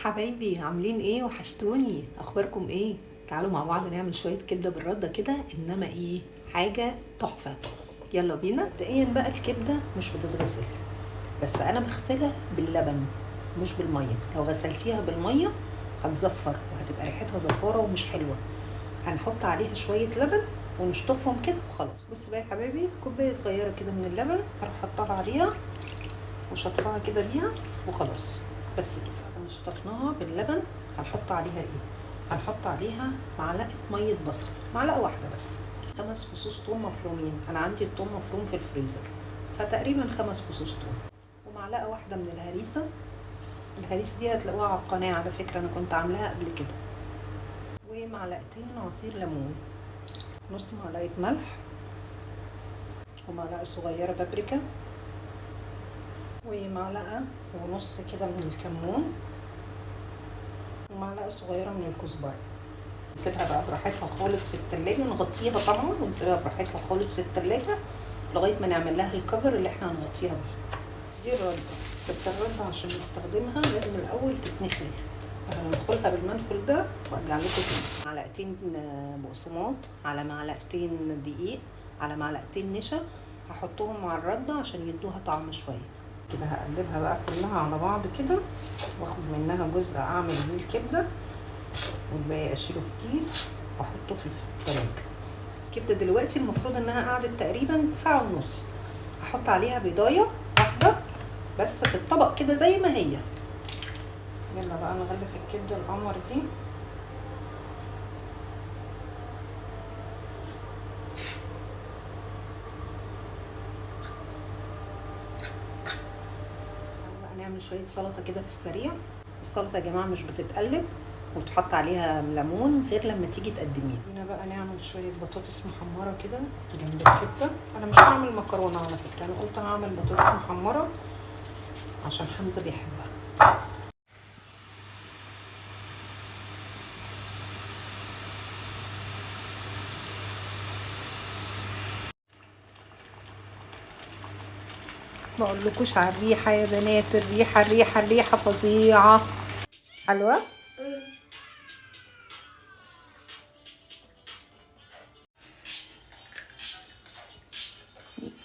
حبايبي عاملين ايه؟ وحشتوني. اخباركم ايه؟ تعالوا مع بعض نعمل شويه كبده بالرده كده، انما ايه، حاجه تحفه. يلا بينا. مبدئيا بقى الكبده مش بتتغسل، بس انا بغسلها باللبن مش بالميه. لو غسلتيها بالميه هتزفر وهتبقى ريحتها زفاره ومش حلوه. هنحط عليها شويه لبن ونشطفهم كده وخلاص. بصوا بقى يا حبايبي، كوبايه صغيره كده من اللبن هروح احطها عليها وشطفها كده بيها وخلاص. بس كده بعد ما شطفناها باللبن هنحط عليها ايه؟ هنحط عليها معلقه ميه بصل، معلقه واحده بس. 5 فصوص توم مفرومين، انا عندي التوم مفروم في الفريزر، فتقريبا 5 فصوص توم. ومعلقه واحده من الهريسه. الهريسه دي هتلاقوها على القناه على فكره، انا كنت عاملاها قبل كده. ومعلقتين عصير ليمون، نص معلقه ملح، ومعلقه صغيره بابريكا، ومعلقه ونص كده من الكمون، ومعلقه صغيره من الكزبره. نسيبها بقى براحتها خالص في التلاجة، نغطيها طبعا ونسيبها براحتها خالص في التلاجة لغايه ما نعمل لها الكفر اللي احنا هنغطيها بيه. دي الرده، بس الرده عشان نستخدمها لازم الاول تتنخل، هندخلها بالمنخل ده وارجع لكم تاني. معلقتين بقسماط على معلقتين دقيق على معلقتين نشا، هحطهم مع الرده عشان يدوها طعم شويه كده. هقلبها بقى كلها على بعض كده، واخد منها جزء اعمل بيه الكبده، والباقي اشيله في كيس واحطه في التلاجة. الكبده دلوقتي المفروض انها قعدت تقريبا ساعه ونص. احط عليها بيضايه واحده بس في الطبق كده زي ما هي. يلا بقى نغلف الكبده القمر دي. بقى نعمل شويه سلطه كده في السريع. السلطه يا جماعه مش بتتقلب وتحط عليها ليمون غير لما تيجي تقدميها. هنا بقى نعمل شويه بطاطس محمره كده جنب الكبده. انا مش هعمل مكرونه على فكره، انا قلت هعمل بطاطس محمره عشان حمزه بيحبها. ما اقولكوش على الريحه يا بنات، الريحه فظيعه. حلوه.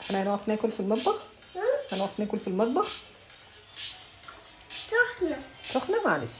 احنا هنقف ناكل في المطبخ. هنقف ناكل في المطبخ. سخنة سخنه معلش.